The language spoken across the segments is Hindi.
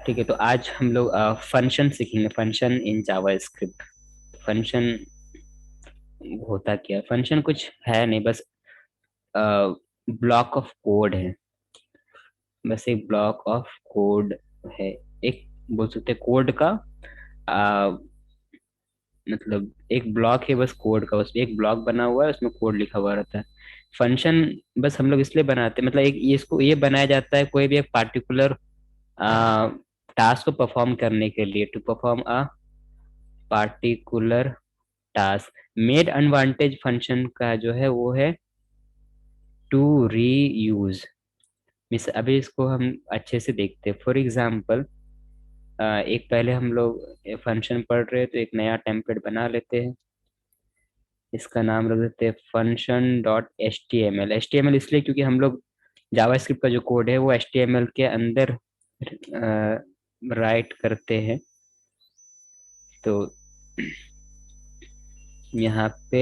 ठीक है, तो आज हम लोग फंक्शन सीखेंगे, function in Java script. Function होता क्या है? फंक्शन कुछ है नहीं, बस ब्लॉक ऑफ कोड है। बस एक ब्लॉक ऑफ कोड है। एक बोल सकते हैं कोड का, आ, मतलब एक ब्लॉक है बस कोड का, उसमें एक ब्लॉक बना हुआ है, उसमें कोड लिखा हुआ रहता है। फंक्शन बस हम लोग इसलिए बनाते हैं, मतलब एक ये इसको ये बनाया जाता है कोई भी एक पार्टिकुलर टास्क को परफॉर्म करने के लिए, to perform a particular task. Made advantage function का जो है वो है टू री यूज। मिस अभी इसको हम अच्छे से देखते हैं। फॉर एग्जाम्पल, एक पहले हम लोग फंक्शन पढ़ रहे हैं तो एक नया टेम्पलेट बना लेते हैं। इसका नाम रख देते हैं function dot H T M L. H T M L इसलिए क्योंकि हम लोग जावास्क्रिप्ट का जो कोड है वो एच टी एम एल के अंदर राइट करते हैं। तो यहाँ पे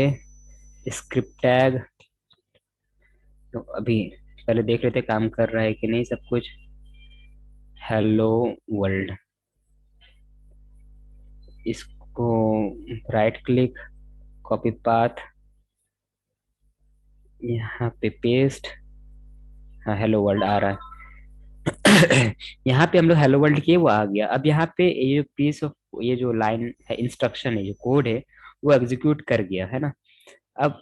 स्क्रिप्ट टैग, तो अभी पहले देख लेते हैं काम कर रहा है कि नहीं सब कुछ। हेलो वर्ल्ड, इसको राइट क्लिक, कॉपी पाथ, यहाँ पे पेस्ट। हाँ, हेलो वर्ल्ड आ रहा है। यहाँ पे हम लोग हेलो वर्ल्ड किए, वो आ गया। अब यहाँ पे ये जो पीस ऑफ, ये जो लाइन है, इंस्ट्रक्शन है, जो कोड है, वो एग्जीक्यूट कर गया है ना। अब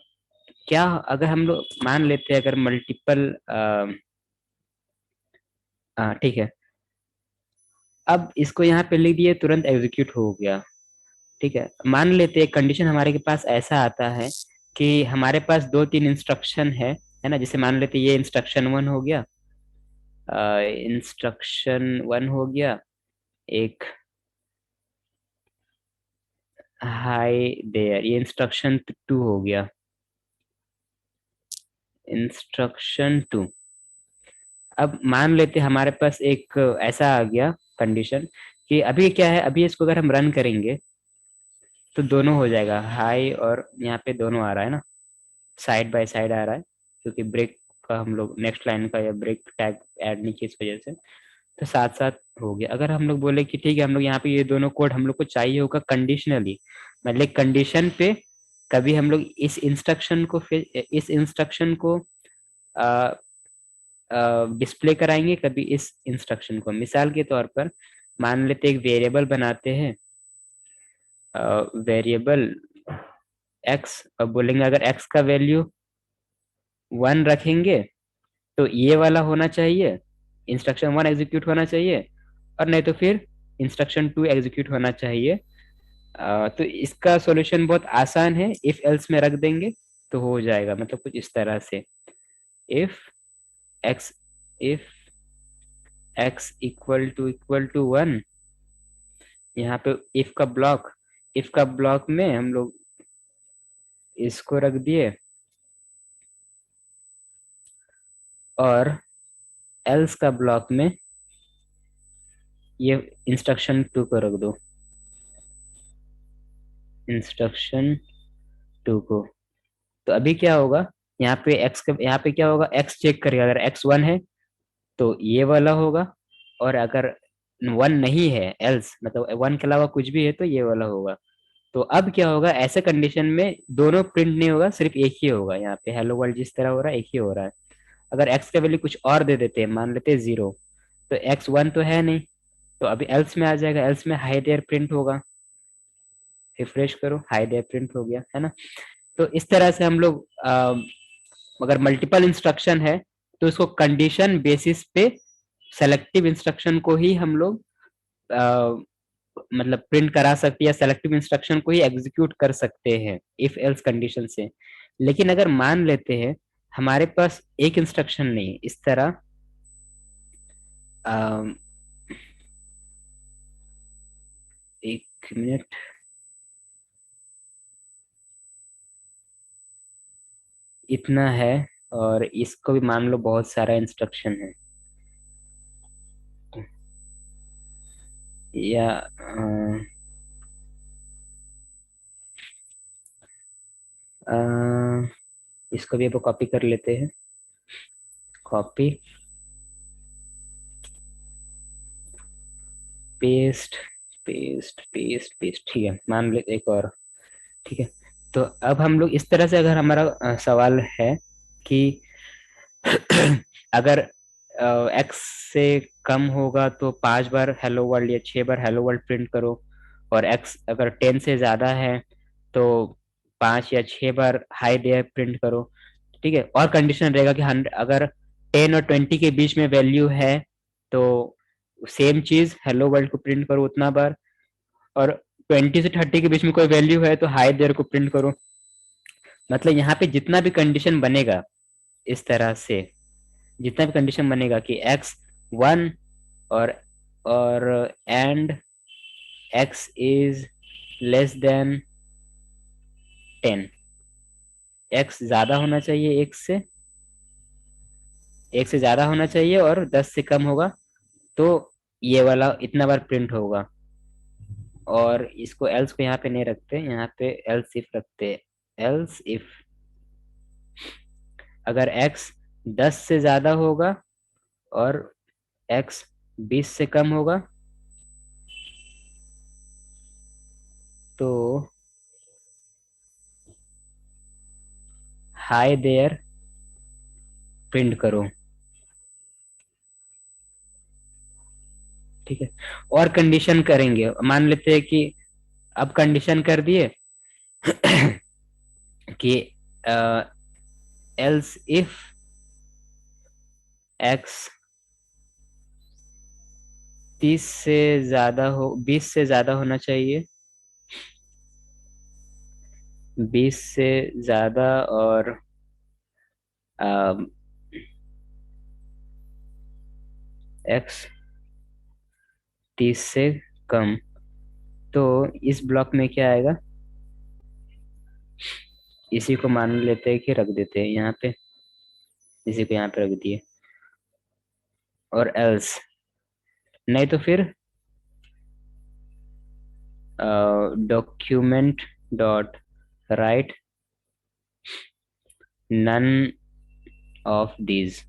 क्या, अगर हम लोग मान लेते हैं अगर मल्टीपल, ठीक है, अब इसको यहाँ पे लिख दिए, तुरंत एग्जीक्यूट हो गया। ठीक है, मान लेते हैं कंडीशन हमारे के पास ऐसा आता है कि हमारे पास दो तीन इंस्ट्रक्शन है ना। जैसे मान लेते हैं ये इंस्ट्रक्शन वन हो गया, इंस्ट्रक्शन वन हो गया, एक हाय देयर, ये इंस्ट्रक्शन टू हो गया, इंस्ट्रक्शन टू। अब मान लेते हैं हमारे पास एक ऐसा आ गया कंडीशन कि अभी क्या है, अभी इसको अगर हम रन करेंगे तो दोनों हो जाएगा, हाई और यहाँ पे दोनों आ रहा है ना, साइड बाय साइड आ रहा है, क्योंकि ब्रेक का हम लोग नेक्स्ट लाइन का या ब्रेक टैग ऐड नहीं किया इस वजह से। तो साथ साथ हो गया। अगर हम लोग बोले कि ठीक है, हम लोग यहाँ पे ये दोनों कोड हम लोग को चाहिए होगा कंडीशनली, मतलब कंडीशन पे, कभी हम लोग इस इंस्ट्रक्शन को, फिर इस इंस्ट्रक्शन को डिस्प्ले कराएंगे, कभी इस इंस्ट्रक्शन को। मिसाल के तौर पर मान लेते एक वेरिएबल बनाते हैं, वेरिएबल एक्स, और बोलेंगे अगर एक्स का वैल्यू वन रखेंगे तो ये वाला होना चाहिए, इंस्ट्रक्शन वन एग्जीक्यूट होना चाहिए, और नहीं तो फिर इंस्ट्रक्शन टू एग्जीक्यूट होना चाहिए। तो इसका सॉल्यूशन बहुत आसान है, इफ एल्स में रख देंगे तो हो जाएगा, मतलब कुछ इस तरह से। If X, if X equal to one, यहाँ पे इफ का ब्लॉक, इफ का ब्लॉक में हम लोग इसको रख दिए, और एल्स का ब्लॉक में ये इंस्ट्रक्शन टू को रख दो, इंस्ट्रक्शन टू को। तो अभी क्या होगा, यहाँ पे एक्स का, यहाँ पे क्या होगा, एक्स चेक करेगा, अगर एक्स वन है तो ये वाला होगा, और अगर वन नहीं है, एल्स मतलब वन के अलावा कुछ भी है तो ये वाला होगा। तो अब क्या होगा, ऐसे कंडीशन में दोनों प्रिंट नहीं होगा, सिर्फ एक ही होगा। यहाँ पे हेलो वर्ल्ड जिस तरह हो रहा है एक ही हो रहा है। अगर एक्स का वैल्यू कुछ और दे देते हैं, मान लेते हैं जीरो, तो एक्स वन तो है नहीं, तो अभी एल्स में आ जाएगा, एल्स में हाई देयर प्रिंट होगा। रिफ्रेश करो, हाई देयर प्रिंट हो गया है ना। तो इस तरह से हम लोग अगर मल्टीपल इंस्ट्रक्शन है तो उसको कंडीशन बेसिस पे सेलेक्टिव इंस्ट्रक्शन को ही हम लोग मतलब प्रिंट करा सकते हैं, या सेलेक्टिव इंस्ट्रक्शन को ही एग्जीक्यूट कर सकते हैं इफ एल्स कंडीशन से। लेकिन अगर मान लेते हैं हमारे पास एक इंस्ट्रक्शन नहीं है इस तरह, अम, एक मिनट, इतना है, और इसको भी मान लो बहुत सारा इंस्ट्रक्शन है, या अ, इसको भी अब कॉपी कर लेते हैं, copy, paste paste paste paste, ठीक है, मान ले एक और, ठीक है। तो अब हम लोग इस तरह से, अगर हमारा सवाल है कि अगर एक्स से कम होगा तो 5 बार हेलो वर्ल्ड या 6 बार हेलो वर्ल्ड प्रिंट करो, और एक्स अगर 10 से ज्यादा है तो 5 या 6 बार हाई देयर प्रिंट करो, ठीक है। और कंडीशन रहेगा कि 100, अगर 10 और 20 के बीच में वैल्यू है तो सेम चीज हेलो वर्ल्ड को प्रिंट करो उतना बार, और 20 से 30 के बीच में कोई वैल्यू है तो हाई देयर को प्रिंट करो। मतलब यहाँ पे जितना भी कंडीशन बनेगा, इस तरह से जितना भी कंडीशन बनेगा कि एक्स 1, और and x is less than 10, x ज्यादा होना चाहिए, एक से ज्यादा होना चाहिए और 10 से कम होगा, तो ये वाला इतना बार प्रिंट होगा। और इसको एल्स को यहाँ पे नहीं रखते, यहाँ पे एल्स इफ रखते। एल्स इफ अगर एक्स 10 से ज्यादा होगा और एक्स 20 से कम होगा, तो हाई देयर प्रिंट करो, ठीक है। और कंडीशन करेंगे, मान लेते हैं कि अब कंडीशन कर दिए कि एल्स इफ एक्स 30 से ज्यादा हो, 20 से ज्यादा होना चाहिए, 20 से ज्यादा, और एक्स 30 से कम, तो इस ब्लॉक में क्या आएगा, इसी को मान लेते हैं कि रख देते हैं यहाँ पे, इसी को यहाँ पे रख दिए, और एल्स नहीं तो फिर document dot write none of these,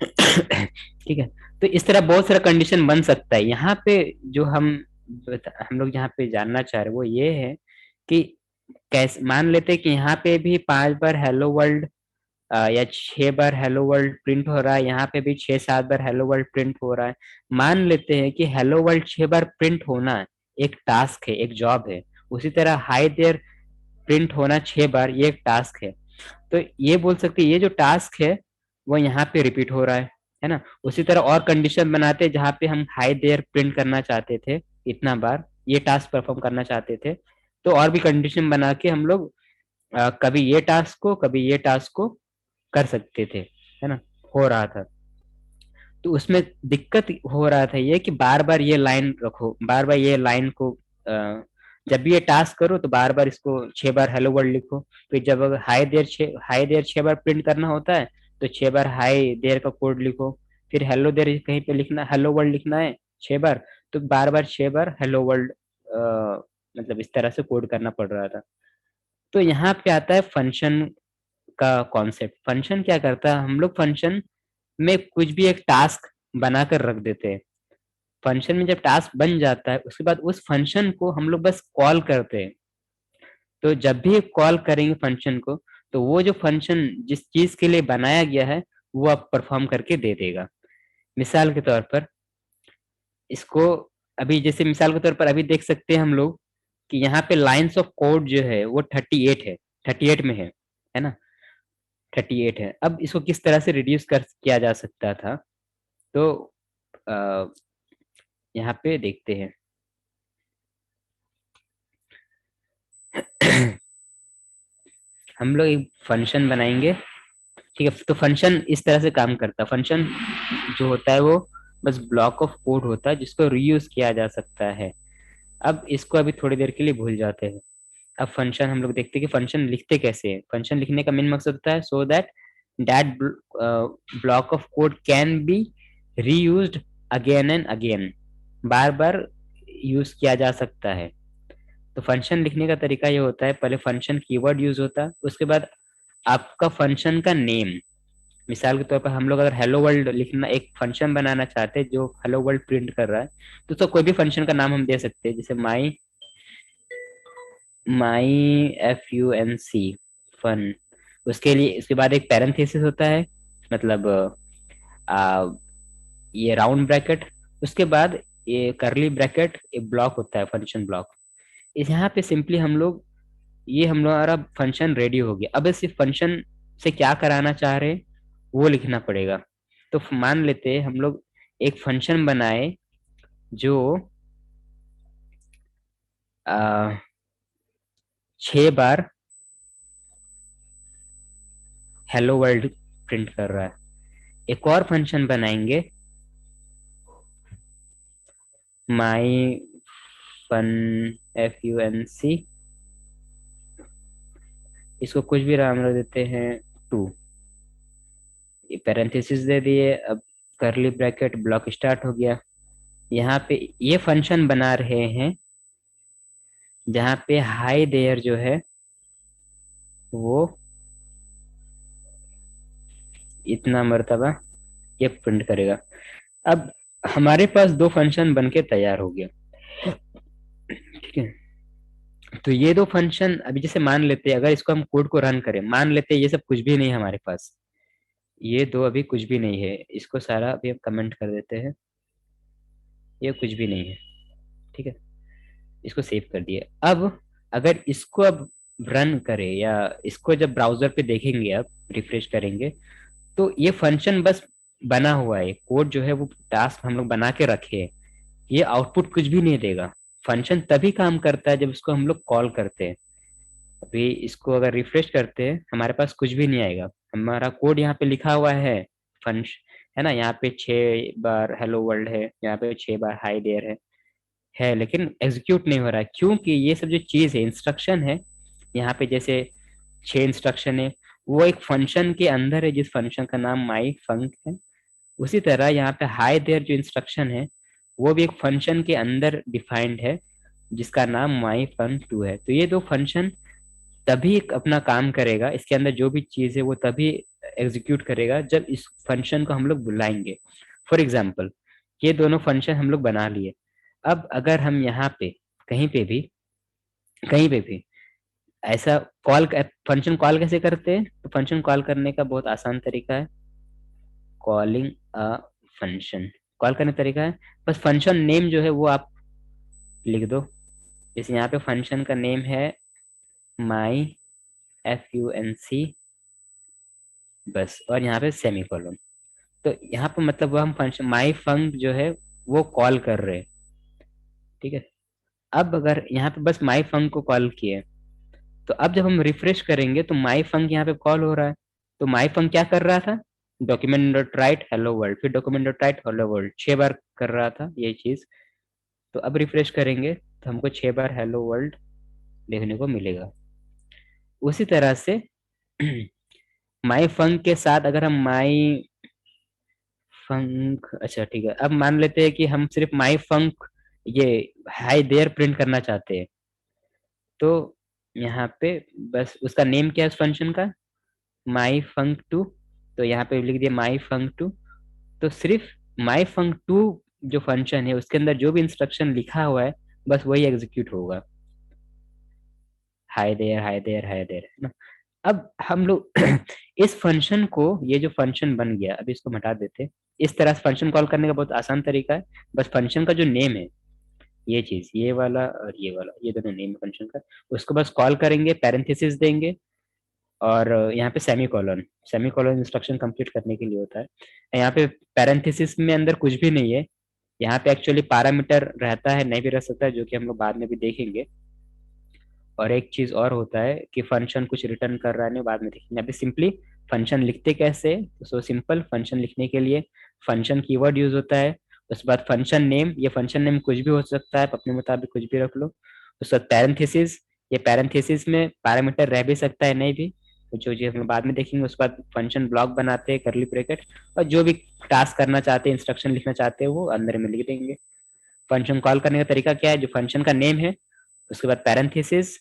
ठीक है। तो इस तरह बहुत सारा कंडीशन बन सकता है। यहाँ पे जो हम लोग यहाँ पे जानना चाह रहे हैं वो ये है कि कैसे मान लेते हैं कि यहाँ पे भी 5 बार हेलो वर्ल्ड या 6 बार हेलो वर्ल्ड प्रिंट हो रहा है, यहाँ पे भी 6-7 बार हेलो वर्ल्ड प्रिंट हो रहा है। मान लेते हैं कि हेलो वर्ल्ड 6 बार प्रिंट होना एक टास्क है, एक जॉब है। उसी तरह हाई देयर प्रिंट होना 6 बार, ये एक टास्क है। तो ये बोल सकते हैं ये जो टास्क है वो यहाँ पे रिपीट हो रहा है ना। उसी तरह और कंडीशन बनाते हैं जहाँ पे हम हाई देयर प्रिंट करना चाहते थे इतना बार, ये टास्क परफॉर्म करना चाहते थे, तो और भी कंडीशन बना के हम लोग कभी ये टास्क को कभी ये टास्क को कर सकते थे, है ना। हो रहा था, तो उसमें दिक्कत हो रहा था ये कि बार बार ये लाइन रखो, बार बार ये लाइन को जब भी ये टास्क करो तो बार बार इसको 6 बार हेलो वर्ल्ड लिखो। फिर जब अगर हाई देयर 6 बार प्रिंट करना होता है तो 6 बार हाई देयर का कोड लिखो। फिर हेलो देयर कहीं पे लिखना, हेलो वर्ल्ड लिखना है 6 बार, तो बार बार 6 बार हेलो वर्ल्ड, मतलब इस तरह से कोड करना पड़ रहा था। तो यहाँ पे आता है फंक्शन का कॉन्सेप्ट। फंक्शन क्या करता है, हम लोग फंक्शन में कुछ भी एक टास्क बनाकर रख देते हैं। फंक्शन में जब टास्क बन जाता है उसके बाद उस फंक्शन को हम लोग बस कॉल करते हैं। तो जब भी कॉल करेंगे फंक्शन को, तो वो जो फंक्शन जिस चीज के लिए बनाया गया है वो आप परफॉर्म करके दे देगा। मिसाल के तौर पर इसको, अभी जैसे मिसाल के तौर पर अभी देख सकते हैं हम लोग कि यहाँ पे लाइंस ऑफ कोड जो है वो 38 है, 38 में है ना, 38 है। अब इसको किस तरह से रिड्यूस कर किया जा सकता था, तो आ, यहाँ पे देखते हैं। हम लोग एक फंक्शन बनाएंगे, ठीक है। तो फंक्शन इस तरह से काम करता है। फंक्शन जो होता है वो बस ब्लॉक ऑफ कोड होता है जिसको रीयूज किया जा सकता है। अब इसको अभी थोड़ी देर के लिए भूल जाते हैं। अब फंक्शन हम लोग देखते हैं कि फंक्शन लिखते कैसे हैं। फंक्शन लिखने का मेन मकसद होता है so that that block of code can be reused again and again, bar bar use किया जा सकता है। तो फंक्शन लिखने का तरीका ये होता है, पहले फंक्शन कीवर्ड यूज होता है, उसके बाद आपका फंक्शन का नेम, मिसाल के तौर पर हम लोग अगर हेलो वर्ल्ड लिखना, एक फंक्शन बनाना चाहते हैं जो हेलो वर्ल्ड प्रिंट कर रहा है, तो उसका कोई भी फंक्शन का नाम हम दे सकते हैं, जैसे माई FUNC फन। उसके लिए उसके बाद एक पैरेंथेसिस होता है, मतलब आ, ये राउंड ब्रैकेट, उसके बाद ये करली ब्रैकेट, एक ब्लॉक होता है फंक्शन ब्लॉक। इस यहाँ पे सिंपली हम लोग, ये हम लोग हमारा फंक्शन रेडी हो गया। अब इस फंक्शन से क्या कराना चाह रहे हैं वो लिखना पड़ेगा। तो मान लेते हैं हम लोग एक फंक्शन बनाए जो 6 बार हेलो वर्ल्ड प्रिंट कर रहा है। एक और फंक्शन बनाएंगे, माई फन FUNC, इसको कुछ भी नाम रख देते हैं 2, पैरेंथेसिस दे दिए, अब करली ब्रैकेट, ब्लॉक स्टार्ट हो गया। यहाँ पे ये फंक्शन बना रहे हैं जहाँ पे हाई देयर जो है वो इतना मर्तबा ये प्रिंट करेगा। अब हमारे पास दो फंक्शन बन के तैयार हो गया, ठीक है। तो ये दो फंक्शन, अभी जैसे मान लेते हैं अगर इसको हम कोड को रन करें, मान लेते हैं ये सब कुछ भी नहीं है हमारे पास, ये दो अभी कुछ भी नहीं है, इसको सारा अभी हम कमेंट कर देते हैं, ये कुछ भी नहीं है, ठीक है। इसको सेव कर दिए। अब अगर इसको अब रन करें या इसको जब ब्राउजर पे देखेंगे, अब रिफ्रेश करेंगे, तो ये फंक्शन बस बना हुआ है, कोड जो है वो टास्क हम लोग बना के रखे हैं, ये आउटपुट कुछ भी नहीं देगा। फंक्शन तभी काम करता है जब इसको हम लोग कॉल करते हैं। अभी इसको अगर रिफ्रेश करते हैं हमारे पास कुछ भी नहीं आएगा, हमारा कोड यहाँ पे लिखा हुआ है, फंक्श है ना, यहाँ पे 6 बार हेलो वर्ल्ड है, यहाँ पे 6 बार हाई देयर है, लेकिन एग्जीक्यूट नहीं हो रहा है क्योंकि ये सब जो चीज है, इंस्ट्रक्शन है यहाँ पे, जैसे 6 इंस्ट्रक्शन है, वो एक फंक्शन के अंदर है जिस फंक्शन का नाम माई फंक है। उसी तरह यहाँ पे हाई देयर जो इंस्ट्रक्शन है वो भी एक फंक्शन के अंदर डिफाइंड है जिसका नाम माई फंक 2 है। तो ये दो फंक्शन तभी अपना काम करेगा, इसके अंदर जो भी चीज है वो तभी एग्जीक्यूट करेगा जब इस फंक्शन को हम लोग बुलाएंगे। फॉर एग्जाम्पल, ये दोनों फंक्शन हम लोग बना लिए। अब अगर हम यहाँ पे कहीं पे भी कहीं पे भी ऐसा कॉल, फंक्शन कॉल कैसे करते हैं, तो फंक्शन कॉल करने का बहुत आसान तरीका है, कॉलिंग अ फंक्शन। कॉल करने का तरीका है, बस फंक्शन नेम जो है वो आप लिख दो। जैसे यहाँ पे फंक्शन का नेम है माई FUNC, बस, और यहाँ पे सेमी कॉलन। तो यहाँ पे मतलब वो हम फंक्शन माई फंक जो है वो कॉल कर रहे हैं, ठीक है। अब अगर यहाँ पे बस माई फंक को कॉल किए, तो अब जब हम रिफ्रेश करेंगे तो माई फंक यहाँ पे कॉल हो रहा है। तो माई फंक क्या कर रहा था, document dot write hello world, फिर document dot write hello world 6 बार कर रहा था ये चीज। तो अब रिफ्रेश करेंगे तो हमको 6 बार हेलो वर्ल्ड देखने को मिलेगा। उसी तरह से माई फंक के साथ अगर हम माई फंक, अच्छा ठीक है, अब मान लेते हैं कि हम सिर्फ माई फंक ये हाई देयर प्रिंट करना चाहते हैं। तो यहाँ पे बस उसका नेम क्या है उस फंक्शन का, माई फंक 2। तो यहाँ पे लिख दिया माई फंक 2। तो सिर्फ माई फंक 2 जो फंक्शन है उसके अंदर जो भी इंस्ट्रक्शन लिखा हुआ है बस वही एग्जीक्यूट होगा, hi there hi there hi there, है ना। अब हम लोग इस फंक्शन को, ये जो फंक्शन बन गया अभी इसको हटा देते हैं। इस तरह से फंक्शन कॉल करने का बहुत आसान तरीका है, बस फंक्शन का जो नेम है, ये चीज, ये वाला और ये वाला, ये दोनों नेम है फंक्शन का, उसको बस कॉल करेंगे, पैरेंथेसिस देंगे, और यहाँ पे semi colon, semi colon instruction complete करने के लिए होता है। यहाँ पे पैरेंथेसिस में अंदर कुछ भी नहीं है, यहाँ पे एक्चुअली पैरामीटर रहता है, नहीं भी रह सकता है, जो कि हम लोग बाद में भी देखेंगे। और एक चीज और होता है कि फंक्शन कुछ रिटर्न कर रहा है नहीं, बाद में देखेंगे। अभी सिंपली फंक्शन लिखते कैसे, तो सो सिंपल, फंक्शन लिखने के लिए फंक्शन कीवर्ड यूज होता है। उसके बाद फंक्शन नेम, ये फंक्शन नेम कुछ भी हो सकता है, आप अपने मुताबिक कुछ भी रख लो। उसके बाद पैरेंथेसिस, ये पैरेंथेसिस में पैरामीटर रह भी सकता है, नहीं भी, तो जो चीज हम बाद में देखेंगे। उसके बाद फंक्शन ब्लॉक बनाते हैं, करली ब्रैकेट, और जो भी टास्क करना चाहते हैं, इंस्ट्रक्शन लिखना चाहते हैं वो अंदर में लिख देंगे। फंक्शन कॉल करने का तरीका क्या है, जो फंक्शन का नेम है उसके बाद पैरेंथेसिस,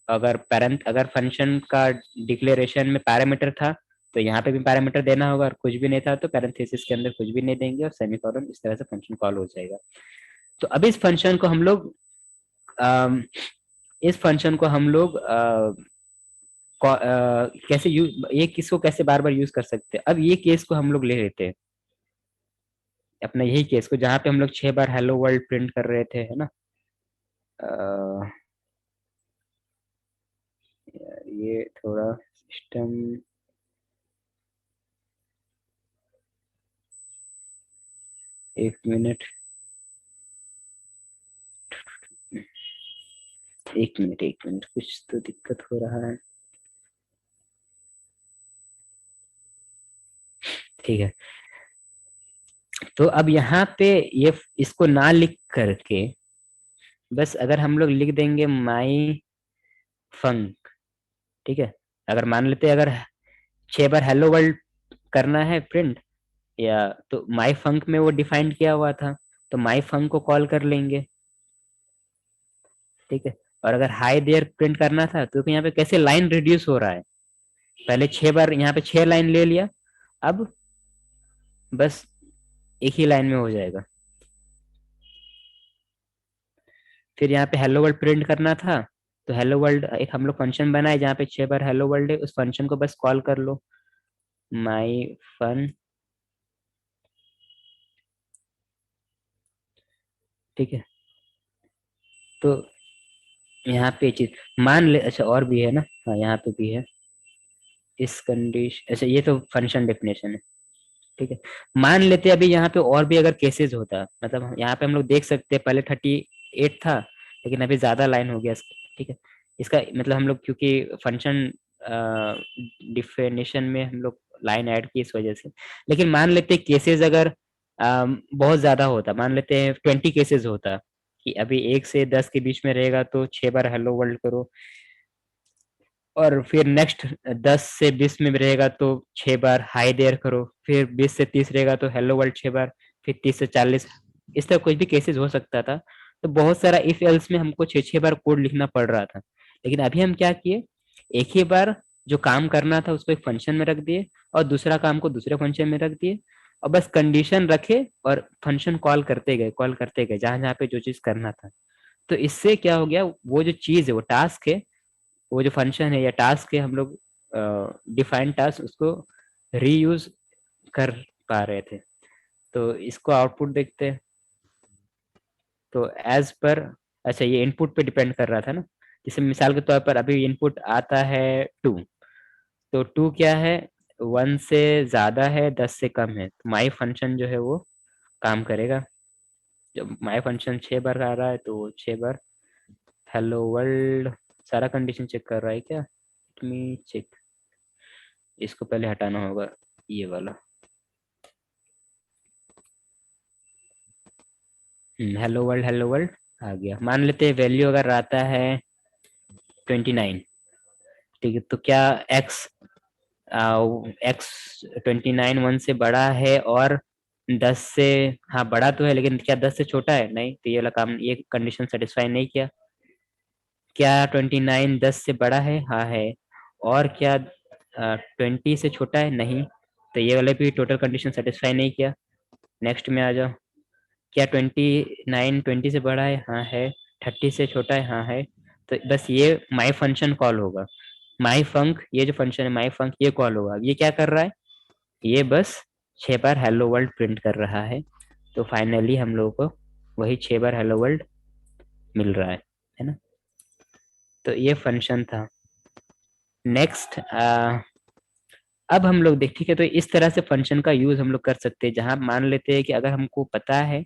अगर फंक्शन का डिक्लेरेशन में पैरामीटर था तो यहाँ पे भी पैरामीटर देना होगा, और कुछ भी नहीं था तो पैरेंथेसिस के अंदर कुछ भी नहीं देंगे और सेमीकोलन, इस तरह से फंक्शन कॉल हो जाएगा। तो अब इस फंक्शन को हम लोग इस फंक्शन को हम लोग कैसे यूज, ये किसको कैसे बार बार यूज कर सकते हैं। अब ये केस को हम लोग ले लेते हैं, अपना यही केस को, जहाँ पे हम लोग 6 बार हेलो वर्ल्ड प्रिंट कर रहे थे, है ना। अ, ये थोड़ा सिस्टम, एक मिनट, एक मिनट, एक मिनट, कुछ तो दिक्कत हो रहा है। ठीक है, तो अब यहाँ पे ये इसको ना लिख करके बस अगर हम लोग लिख देंगे माई फंक, ठीक है। अगर मान लेते हैं, अगर 6 बार हेलो वर्ल्ड करना है प्रिंट, या तो माई फंक में वो डिफाइन किया हुआ था, तो माई फंक को कॉल कर लेंगे, ठीक है। और अगर हाई देयर प्रिंट करना था, तो यहाँ पे कैसे लाइन रिड्यूस हो रहा है, पहले 6 बार यहाँ पे 6 लाइन ले लिया, अब बस एक ही लाइन में हो जाएगा। फिर यहाँ पे हेलो वर्ल्ड प्रिंट करना था, तो हेलो वर्ल्ड एक हम लोग फंक्शन बनाए जहाँ पे 6 बार हेलो वर्ल्ड है, उस फंक्शन को बस कॉल कर लो, माई फन, ठीक है। तो यहाँ पे चीज मान ले, अच्छा और भी है ना, हाँ यहाँ पे भी है इस कंडीशन, अच्छा ये तो फंक्शन डेफिनेशन है, ठीक है। मान लेते हैं अभी यहाँ पे और भी अगर केसेस होता, मतलब यहाँ पे हम लोग देख सकते हैं पहले 38 था, लेकिन अभी ज्यादा लाइन हो गया इसका, ठीक है। इसका मतलब हम लोग क्योंकि फंक्शन डिफिनेशन में हम लोग लाइन ऐड की इस वजह से, लेकिन मान लेते हैं केसेस अगर बहुत ज्यादा होता, मान लेते हैं 20 केसेस होता, कि अभी 1 से 10 के बीच में रहेगा तो 6 बार हेलो वर्ल्ड करो, और फिर नेक्स्ट 10 से 20 में रहेगा तो 6 बार हाई देयर करो, फिर 20 से 30 रहेगा तो हेलो वर्ल्ड 6 बार, फिर 30 से 40, इस तरह कोई भी केसेस हो सकता था। तो बहुत सारा इफ एल्स में हमको 6 6 बार कोड लिखना पड़ रहा था, लेकिन अभी हम क्या किए, एक ही बार जो काम करना था उसको एक फंक्शन में रख दिए, और दूसरा काम को दूसरे फंक्शन में रख दिए, और बस कंडीशन रखे और फंक्शन कॉल करते गए, कॉल करते गए जहां जहां पे जो चीज करना था। तो इससे क्या हो गया, वो जो चीज है, वो टास्क है, वो जो फंक्शन है या टास्क है, हम लोग डिफाइन टास्क उसको रीयूज कर पा रहे थे। तो इसको आउटपुट देखते हैं, तो एज पर, अच्छा ये इनपुट पे डिपेंड कर रहा था ना, जैसे मिसाल के तौर पर अभी इनपुट आता है 2, तो 2 क्या है, 1 से ज्यादा है, 10 से कम है, तो माई फंक्शन जो है वो काम करेगा। जब माई फंक्शन 6 बार आ रहा है तो वो 6 बार हेलो वर्ल्ड, सारा कंडीशन चेक कर रहा है क्या, मी चेक, इसको पहले हटाना होगा, ये वाला, हेलो वर्ल्ड आ गया। मान लेते हैं वैल्यू अगर आता है 29, ठीक है, तो क्या एक्स, एक्स 29 1 से बड़ा है और 10 से, हाँ बड़ा तो है, लेकिन क्या 10 से छोटा है, नहीं, तो ये वाला काम, ये कंडीशन सेटिस्फाई नहीं किया। क्या 29 10 से बड़ा है, हाँ है, और क्या 20 से छोटा है, नहीं, तो ये वाला भी टोटल कंडीशन सेटिस्फाई नहीं किया। नेक्स्ट में आ जाओ, क्या 29 20 से बड़ा है, हाँ है, 30 से छोटा है, हाँ है, तो बस ये माई फंक्शन कॉल होगा, माई फंक, ये जो फंक्शन है माई फंक, ये कॉल होगा। ये क्या कर रहा है, ये बस 6 बार हेलो वर्ल्ड प्रिंट कर रहा है, तो फाइनली हम लोगों को वही 6 बार हेलो वर्ल्ड मिल रहा है ना। तो ये फंक्शन था। नेक्स्ट, अब हम लोग देख, ठीक है, तो इस तरह से फंक्शन का यूज हम लोग कर सकते हैं, जहां मान लेते हैं कि अगर हमको पता है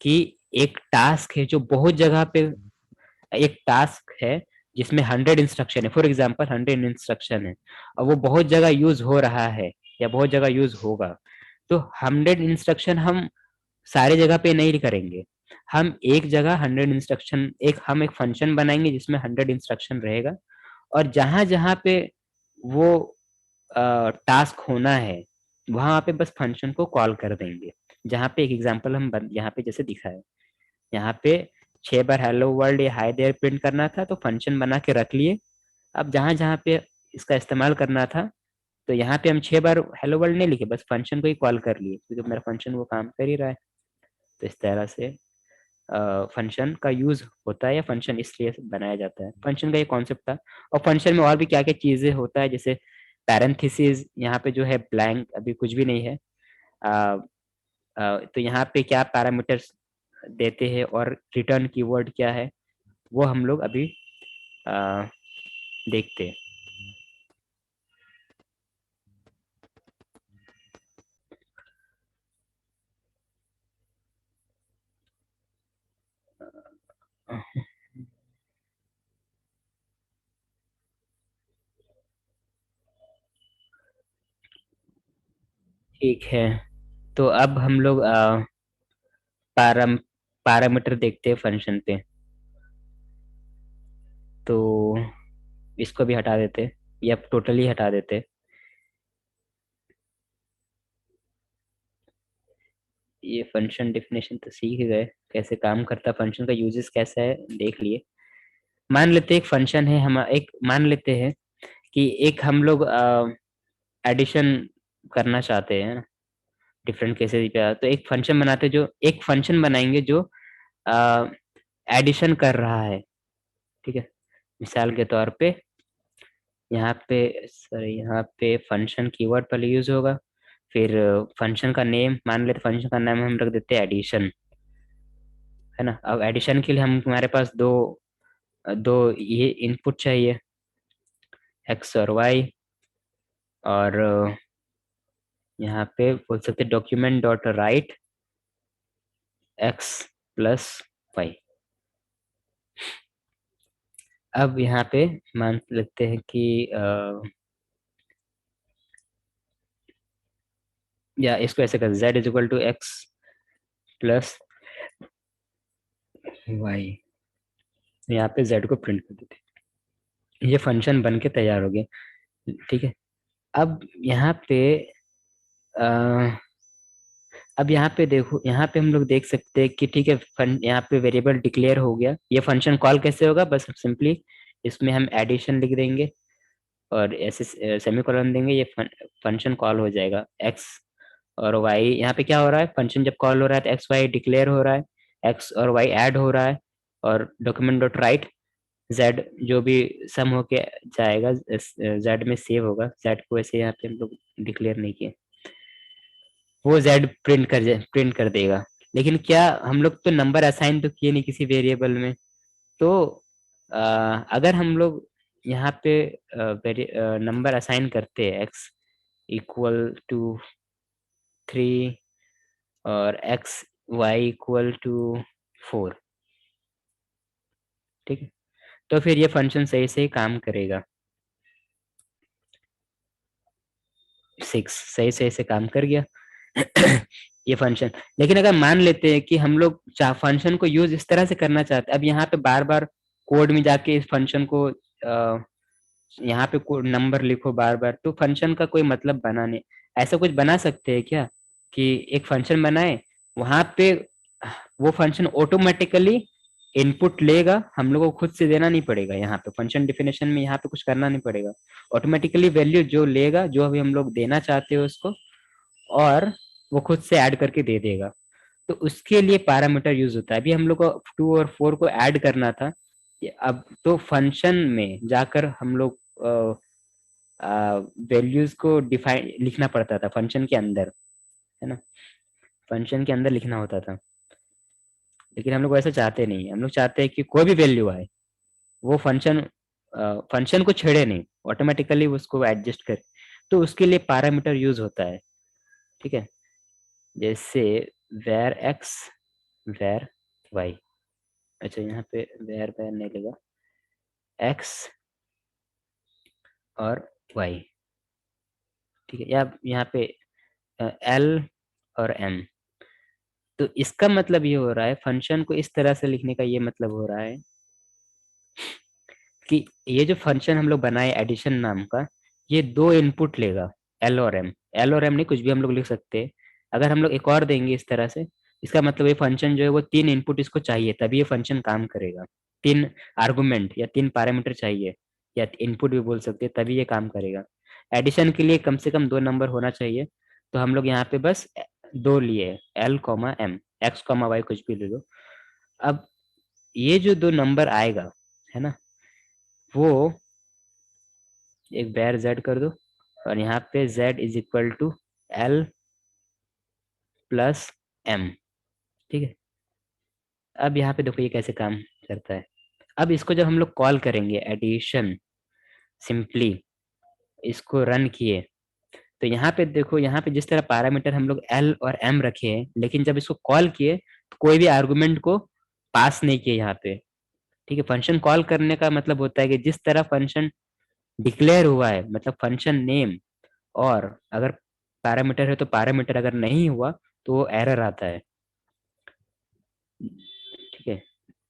कि एक टास्क है जो बहुत जगह पे, एक टास्क है जिसमें 100 इंस्ट्रक्शन है, फॉर एग्जाम्पल 100 इंस्ट्रक्शन है, और वो बहुत जगह यूज हो रहा है या बहुत जगह यूज होगा, तो 100 इंस्ट्रक्शन हम सारे जगह पे नहीं करेंगे, हम एक जगह 100 इंस्ट्रक्शन, हम एक फंक्शन बनाएंगे जिसमें 100 इंस्ट्रक्शन रहेगा, और जहां जहां पे वो टास्क होना है वहां पे बस फंक्शन को कॉल कर देंगे। जहाँ पे एक एग्जांपल हम यहाँ पे जैसे दिखाए, यहाँ पे 6 बार हेलो वर्ल्ड या हाय देयर प्रिंट करना था, तो फंक्शन बना के रख लिए। अब जहां जहां पे इसका इस्तेमाल करना था तो यहाँ पे हम 6 बार हेलो वर्ल्ड नहीं लिखे, बस फंक्शन को ही कॉल कर लिए क्योंकि मेरा फंक्शन वो काम कर ही रहा है। तो इस तरह से फंक्शन का यूज होता है, या फंक्शन इसलिए बनाया जाता है, फंक्शन का ये कॉन्सेप्ट था। और फंक्शन में और भी क्या क्या चीजें होता है, जैसे पैरेंथेसिस, यहाँ पे जो है ब्लैंक, अभी कुछ भी नहीं है। अ, तो यहाँ पे क्या पैरामीटर्स देते हैं और रिटर्न कीवर्ड क्या है, वो हम लोग अभी अ, देखते हैं। ठीक है, तो अब हम लोग पैरामीटर देखते हैं फंक्शन पे। तो इसको भी हटा देते, या टोटली हटा देते। ये फंक्शन डेफिनेशन तो सीख ही गए, कैसे काम करता है फंक्शन का, यूजेस कैसा है देख लिए। मान लेते हैं एक फंक्शन है, हम एक मान लेते हैं कि एक हम लोग एडिशन करना चाहते हैं डिफरेंट केसेस पे। तो एक फंक्शन बनाते हैं, जो एक फंक्शन बनाएंगे जो एडिशन कर रहा है। ठीक है, मिसाल के तौर पे यहाँ पे, सॉरी, यहाँ पे फंक्शन कीवर्ड पहले यूज होगा, फिर फंक्शन का नेम, मान लेते फंक्शन का नाम हम रख देते हैं एडिशन, है ना। अब एडिशन के लिए हम, हमारे पास दो दो ये इनपुट चाहिए, एक्स और वाई। और यहाँ पे बोल सकते document dot write X plus Y. अब यहाँ पे मान लेते हैं कि या इसको ऐसे कर, z is equal to X plus Y, यहाँ पे z को प्रिंट कर देते हैं। ये फंक्शन बन के तैयार हो गया। ठीक है, अब यहाँ पे अ, अब यहाँ पे देखो, यहाँ पे हम लोग देख सकते हैं कि ठीक है, यहाँ पे वेरिएबल डिक्लेयर हो गया। ये फंक्शन कॉल कैसे होगा, बस सिंपली इसमें हम एडिशन लिख देंगे और ऐसे सेमीकोलन देंगे, ये फंक्शन कॉल हो जाएगा। एक्स और वाई, यहाँ पे क्या हो रहा है, फंक्शन जब कॉल हो रहा है तो एक्स वाई डिक्लेयर हो रहा है, एक्स और वाई ऐड हो रहा है, और डॉक्यूमेंट डॉट राइट जेड जो भी सम होके जाएगा जेड में सेव होगा। जेड को वैसे यहाँ पे हम लोग डिक्लेयर नहीं किए, वो जेड प्रिंट कर देगा। लेकिन क्या हम लोग तो नंबर असाइन तो किए नहीं किसी वेरिएबल में। तो अ, अगर हम लोग यहाँ पे नंबर असाइन करते हैं, एक्स इक्वल टू 3 और एक्स वाई इक्वल टू 4, ठीक है, तो फिर ये फंक्शन सही से ही काम करेगा। 6 सही सही से काम कर गया। ये फंक्शन। लेकिन अगर मान लेते हैं कि हम लोग फंक्शन को यूज इस तरह से करना चाहते हैं, अब यहाँ पे बार बार कोड में जाके इस फंक्शन को यहाँ पे कोड नंबर लिखो बार बार, तो फंक्शन का कोई मतलब बना नहीं। ऐसा कुछ बना सकते हैं क्या कि एक फंक्शन बनाए, वहां पे वो फंक्शन ऑटोमेटिकली इनपुट लेगा, हम लोग को खुद से देना नहीं पड़ेगा। यहाँ पे फंक्शन डिफिनेशन में यहाँ पे कुछ करना नहीं पड़ेगा, ऑटोमेटिकली वैल्यू जो लेगा, जो अभी हम लोग देना चाहते हैं उसको, और वो खुद से ऐड करके दे देगा। तो उसके लिए पैरामीटर यूज होता है। अभी हम लोग को 2 और 4 को ऐड करना था, अब तो फंक्शन में जाकर हम लोग वैल्यूज को डिफाइन लिखना पड़ता था फंक्शन के अंदर, है ना, फंक्शन के अंदर लिखना होता था। लेकिन हम लोग ऐसा चाहते नहीं, हम लोग चाहते हैं कि कोई भी वैल्यू आए, वो फंक्शन को छेड़े नहीं, ऑटोमेटिकली उसको एडजस्ट करे। तो उसके लिए पैरामीटर यूज होता है। ठीक है, जैसे वेर एक्स वेर वाई। अच्छा, यहाँ पे वेर वेर नहीं लगा, एक्स और वाई। ठीक है, या यहाँ पे एल और एम। तो इसका मतलब ये हो रहा है, फंक्शन को इस तरह से लिखने का ये मतलब हो रहा है कि ये जो फंक्शन हम लोग बनाए एडिशन नाम का, ये दो इनपुट लेगा, एल और एम। एल और एम नहीं, कुछ भी हम लोग लिख सकते हैं। अगर हम लोग एक और देंगे इस तरह से, इसका मतलब ये फंक्शन जो है वो 3 इनपुट इसको चाहिए, तभी ये फंक्शन काम करेगा। 3 आर्गुमेंट या 3 पैरामीटर चाहिए, या इनपुट भी बोल सकते हैं, तभी ये काम करेगा। एडिशन के लिए कम से कम 2 नंबर होना चाहिए, तो हम लोग यहाँ पे बस 2 लिए, L comma M, X comma Y कुछ भी ले लो। अब ये जो 2 नंबर आएगा है ना, वो एक बैर Z कर दो, और यहाँ पे Z is equal to L plus M। ठीक है, अब यहाँ पे देखो ये कैसे काम करता है। अब इसको जब हम लोग कॉल करेंगे एडिशन, सिंपली इसको रन किए, तो यहाँ पे देखो, यहाँ पे जिस तरह पैरामीटर हम लोग L और M रखे हैं, लेकिन जब इसको कॉल किए तो कोई भी आर्गुमेंट को पास नहीं किए यहाँ पे। ठीक है, फंक्शन कॉल करने का मतलब होता है कि जिस तरह फंक्शन डिक्लेयर हुआ है, मतलब फंक्शन नेम, और अगर पैरामीटर है तो पैरामीटर, अगर नहीं हुआ तो वो एरर आता है। ठीक है,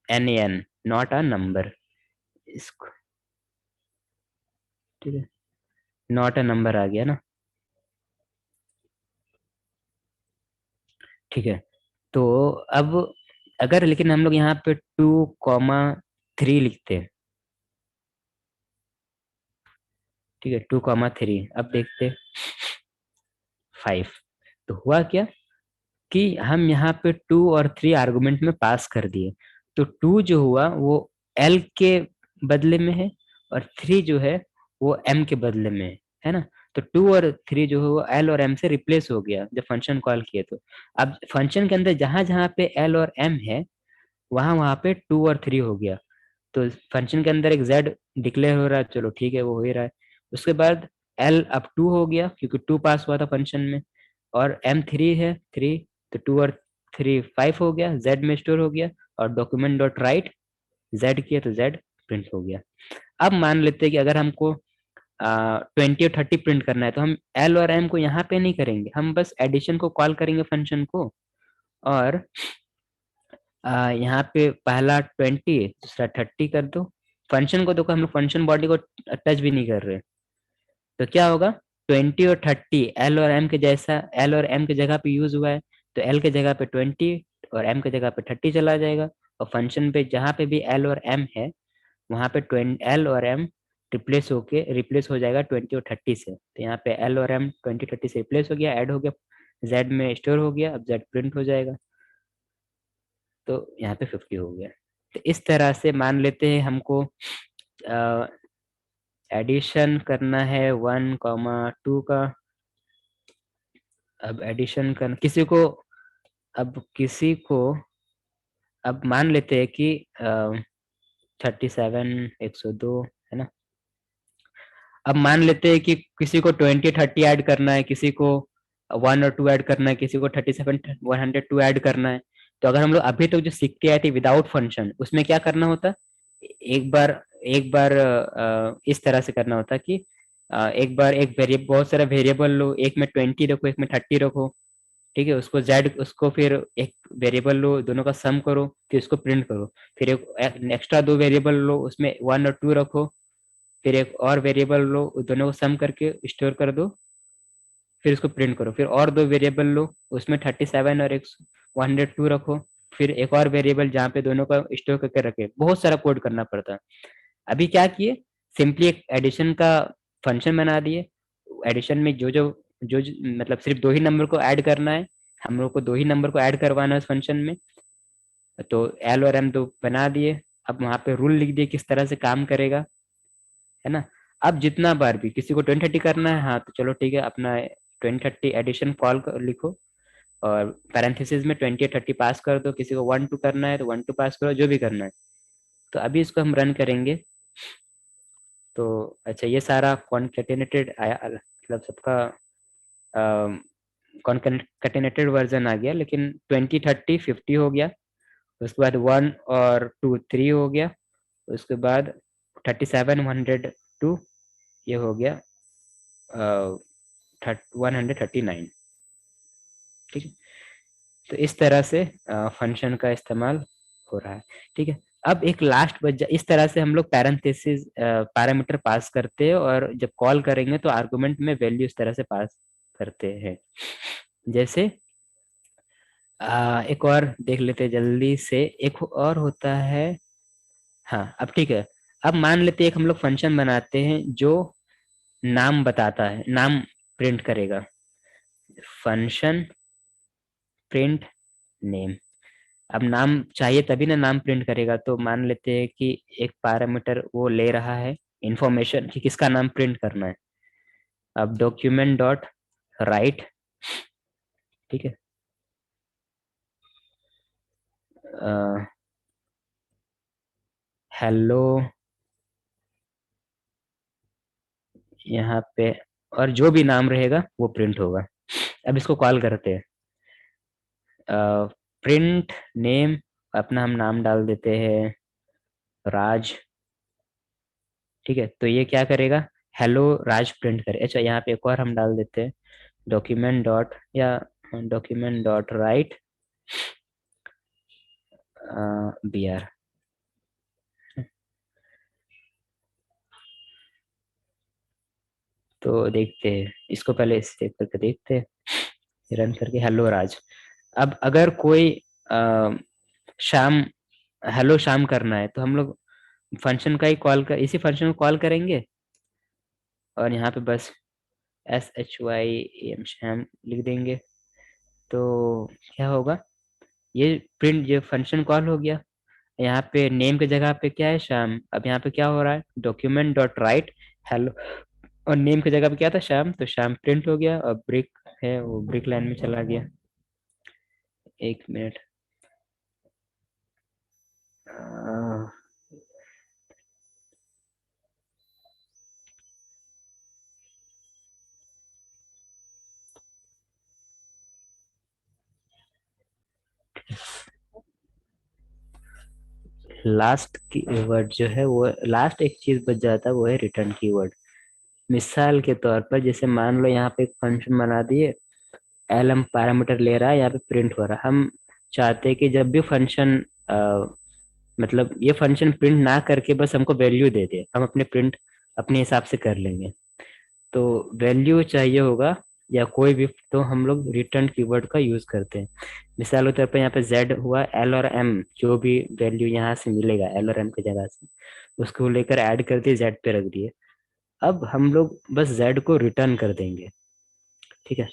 NaN नॉट अ नंबर, इसको, ठीक है, नॉट अ नंबर आ गया ना। ठीक है, तो अब अगर लेकिन हम लोग यहाँ पे 2,3 लिखते हैं, ठीक है, 2,3, अब देखते 5, तो हुआ क्या कि हम यहाँ पे 2 और 3 आर्गुमेंट में पास कर दिए, तो 2 जो हुआ वो L के बदले में है, और 3 जो है वो M के बदले में है ना। तो 2 और 3 जो है वो L और M से रिप्लेस हो गया जब फंक्शन कॉल किए। तो अब फंक्शन के अंदर जहां जहां पे L और M है, वहां वहां पे 2 और 3 हो गया। तो फंक्शन के अंदर एक Z डिक्लेयर हो रहा है, चलो ठीक है, वो हो ही रहा है। उसके बाद L अब 2 हो गया क्योंकि 2 पास हुआ था फंक्शन में, और M 3 है 3, तो 2 और 3 5 हो गया, Z में स्टोर हो गया, और डॉक्यूमेंट डॉट राइट Z किया तो Z प्रिंट हो गया। अब मान लेते हैं कि अगर हमको 20 और 30 प्रिंट करना है, तो हम L और M को यहाँ पे नहीं करेंगे, हम बस एडिशन को कॉल करेंगे फंक्शन को, और यहाँ पे पहला 20 दूसरा 30 कर दो। फंक्शन को देखो, हम लोग फंक्शन बॉडी को टच भी नहीं कर रहे, तो क्या होगा, 20 और 30 L और M के जैसा, L और M के जगह पे यूज हुआ है, तो L के जगह पे 20 और M के जगह पे 30 चला जाएगा, और फंक्शन पे जहाँ पे भी L और M है वहाँ पे 20 L और M रिप्लेस हो जाएगा 20 और 30 से। तो यहाँ पे L और M 20 30 से रिप्लेस हो गया, ऐड हो गया, Z में स्टोर हो गया, अब Z प्रिंट हो जाएगा, तो यहाँ पे 50 हो गया। तो इस तरह से मान लेते हैं हमको एडिशन करना है 1,2 का। अब एडिशन कर किसी को, अब किसी को, अब मान लेते हैं कि 37 102 है ना। अब मान लेते हैं कि किसी को 20 30 ऐड करना है, किसी को 1 और 2 ऐड करना है, किसी को 37 102 ऐड करना है। तो अगर हम लोग अभी तक जो सीखते आए थे विदाउट फंक्शन, उसमें क्या करना होता, एक बार इस तरह से करना होता कि एक बार एक वेरिएबल, बहुत सारा वेरिएबल लो, एक में 20 रखो, एक में 30 रखो, ठीक है, उसको जेड, उसको फिर एक वेरिएबल लो, दोनों का सम करो, फिर उसको प्रिंट करो, फिर एक एक्स्ट्रा 2 वेरिएबल लो, उसमें 1 और 2 रखो, फिर एक और वेरिएबल लो, दोनों को सम करके स्टोर कर दो, फिर उसको प्रिंट करो, फिर और 2 वेरिएबल लो, उसमें 37 और एक 102 रखो, फिर एक और वेरिएबल जहाँ पे दोनों का स्टोर करके रखे। बहुत सारा कोड करना पड़ता है। अभी क्या किए, सिंपली एक एडिशन का फंक्शन बना दिए। एडिशन में जो मतलब सिर्फ 2 ही नंबर को ऐड करना है, हम लोग को 2 ही नंबर को ऐड करवाना है उस फंक्शन में, तो L और M तो बना दिए। अब वहाँ पे रूल लिख दिए किस तरह से काम करेगा, है ना। अब जितना बार भी किसी को 20 30 करना है, हाँ तो चलो ठीक है, अपना 20 30 एडिशन कॉल लिखो, और पैरेंथेसिस में 20 और 30 पास कर दो, किसी को 1 2 करना है तो 1 2 पास करो, जो भी करना है। तो अभी इसको हम रन करेंगे, तो अच्छा ये सारा कॉन्केटेनेटेड आया, मतलब सबका कॉन्केटेनेटेड वर्जन आ गया, लेकिन 20 30 50 हो गया, उसके बाद 1 और 2 3 हो गया, उसके बाद 37 102 ये हो गया 139। ठीक है, तो इस तरह से फंक्शन का इस्तेमाल हो रहा है। ठीक है, अब एक लास्ट बच इस तरह से हम लोग पैरेंथेसिस पैरामीटर पास करते हैं, और जब कॉल करेंगे तो आर्गुमेंट में वैल्यू इस तरह से पास करते हैं। जैसे एक और देख लेते हैं जल्दी से, एक और होता है। हाँ अब ठीक है, अब मान लेते हैं एक हम लोग फंक्शन बनाते हैं जो नाम बताता है, नाम प्रिंट करेगा। Function print name. अब नाम चाहिए तभी ना नाम प्रिंट करेगा, तो मान लेते हैं कि एक पैरामीटर वो ले रहा है इंफॉर्मेशन कि किसका नाम प्रिंट करना है। अब डॉक्यूमेंट डॉट राइट, ठीक है, हेलो यहाँ पे, और जो भी नाम रहेगा वो प्रिंट होगा। अब इसको कॉल करते हैं, प्रिंट नेम, अपना हम नाम डाल देते हैं राज, ठीक है। तो ये क्या करेगा, हेलो राज प्रिंट करे। अच्छा, यहाँ पे एक और हम डाल देते हैं, डॉक्यूमेंट डॉट या document dot write B R. तो देखते हैं इसको, पहले सेव करके देखते हैं, रन करके हेलो राज। अब अगर कोई अ, शाम, हेलो शाम करना है, तो हम लोग फंक्शन का ही कॉल कर, इसी फंक्शन को कॉल करेंगे, और यहाँ पे बस SHYAM श्याम लिख देंगे। तो क्या होगा, ये प्रिंट, ये फंक्शन कॉल हो गया। यहाँ पे नेम की जगह पे क्या है, श्याम। अब यहाँ पे क्या हो रहा है, डॉक्यूमेंट डॉट राइट हेलो, और नेम की जगह पे क्या था, श्याम, तो श्याम प्रिंट हो गया। और ब्रिक है वो ब्रिक लाइन में चला गया। एक मिनट, लास्ट कीवर्ड जो है वो, लास्ट एक चीज बच जाता है, वो है रिटर्न कीवर्ड। मिसाल के तौर पर, जैसे मान लो यहाँ पे एक फंक्शन बना दिए, एलएम पैरामीटर ले रहा है, यहाँ पे प्रिंट हो रहा है। हम चाहते हैं कि जब भी फंक्शन, मतलब ये फंक्शन प्रिंट ना करके बस हमको वैल्यू दे दे, हम अपने प्रिंट अपने हिसाब से कर लेंगे। तो वैल्यू चाहिए होगा या कोई भी, तो हम लोग रिटर्न कीवर्ड का यूज करते हैं। मिसाल के तौर पर यहाँ पे जेड हुआ, एल और एम जो भी वैल्यू यहाँ से मिलेगा एल और एम की जगह से, उसको लेकर ऐड कर दिए, जेड पे रख दिए। अब हम लोग बस जेड को रिटर्न कर देंगे, ठीक है।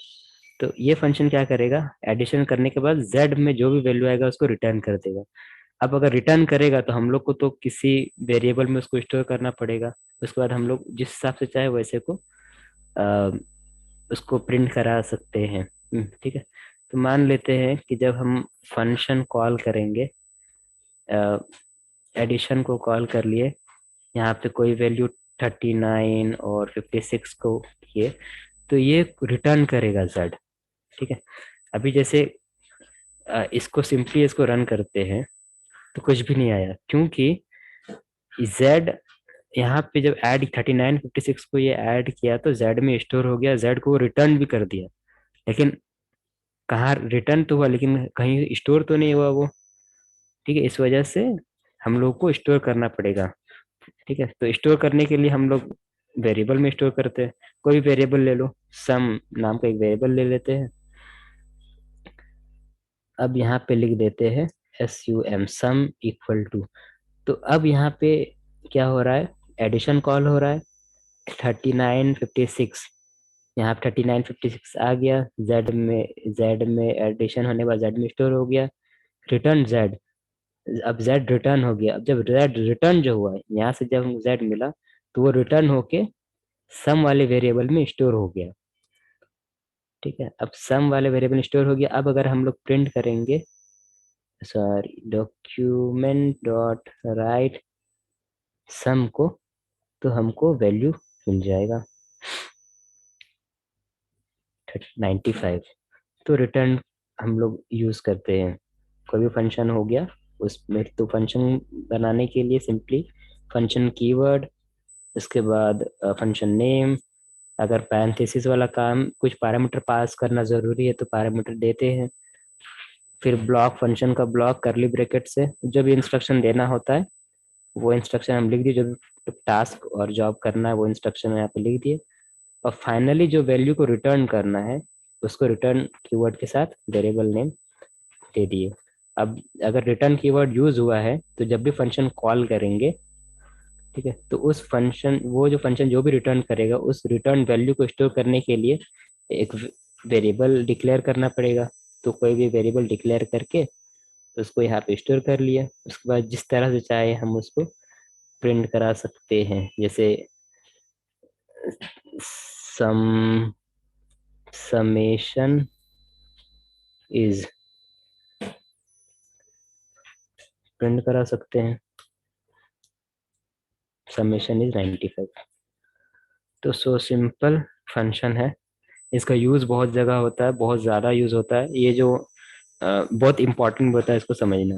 तो ये फंक्शन क्या करेगा, एडिशन करने के बाद जेड में जो भी वैल्यू आएगा उसको रिटर्न कर देगा। अब अगर रिटर्न करेगा तो हम लोग को तो किसी वेरिएबल में उसको स्टोर करना पड़ेगा। उसके बाद हम लोग जिस हिसाब से चाहे वैसे को अ, उसको प्रिंट करा सकते हैं। ठीक है। तो मान लेते हैं कि जब हम फंक्शन कॉल करेंगे, एडिशन को कॉल कर लिए, यहाँ पे कोई वैल्यू 39 और 56 को किए, तो ये रिटर्न करेगा जेड, ठीक है। अभी जैसे इसको सिंपली इसको रन करते हैं तो कुछ भी नहीं आया, क्योंकि जेड यहाँ पे जब ऐड 39 56 को ये ऐड किया तो जेड में स्टोर हो गया, जेड को रिटर्न भी कर दिया। लेकिन कहाँ रिटर्न तो हुआ, लेकिन कहीं स्टोर तो नहीं हुआ वो, ठीक है। इस वजह से हम लोग को स्टोर करना पड़ेगा, ठीक है। तो स्टोर करने के लिए हम लोग वेरिएबल में स्टोर करते हैं। कोई वेरिएबल ले लो, सम नाम का एक वेरिएबल ले लेते हैं। अब यहाँ पे लिख देते हैं SUM सम इक्वल टू। तो अब यहाँ पे क्या हो रहा है, एडिशन कॉल हो रहा है 39 56, यहाँ पे 39 56 आ गया, जेड में एडिशन होने के बाद जेड में स्टोर हो गया, रिटर्न जेड। अब जेड रिटर्न हो गया। अब जब जेड रिटर्न जो हुआ है यहाँ से, जब जेड मिला तो वो रिटर्न होके सम वाले वेरिएबल में स्टोर हो गया, ठीक है। अब सम वाले वेरिएबल स्टोर हो गया। अब अगर हम लोग प्रिंट करेंगे, सॉरी, डॉक्यूमेंट डॉट राइट सम को, तो हमको वैल्यू मिल जाएगा 95। तो रिटर्न हम लोग यूज करते हैं, कोई भी फंक्शन हो गया उसमें। तो फंक्शन बनाने के लिए सिंपली फंक्शन कीवर्ड, उसके बाद फंक्शन नेम, अगर पैरेंथेसिस वाला काम कुछ पैरामीटर पास करना जरूरी है तो पैरामीटर देते हैं। फिर ब्लॉक, फंक्शन का ब्लॉक करली ब्रैकेट से जो भी इंस्ट्रक्शन देना होता है वो इंस्ट्रक्शन हम लिख दिए, जो भी टास्क और जॉब करना है वो इंस्ट्रक्शन यहाँ पे लिख दिए। और फाइनली जो वैल्यू को रिटर्न करना है उसको रिटर्न कीवर्ड के साथ वेरिएबल नेम दे दिए। अब अगर रिटर्न कीवर्ड यूज हुआ है तो जब भी फंक्शन कॉल करेंगे, ठीक है, तो उस फंक्शन, वो जो फंक्शन जो भी रिटर्न करेगा, उस रिटर्न वैल्यू को स्टोर करने के लिए एक वेरिएबल डिक्लेयर करना पड़ेगा। तो कोई भी वेरिएबल डिक्लेयर करके उसको यहाँ पे स्टोर कर लिया, उसके बाद जिस तरह से चाहे हम उसको प्रिंट करा सकते हैं। जैसे सम समेशन इज प्रिंट करा सकते हैं, समेशन इज 95। तो सो सिंपल फंक्शन है। इसका यूज बहुत जगह होता है, बहुत ज्यादा यूज होता है। ये जो बहुत इंपॉर्टेंट होता है इसको समझना।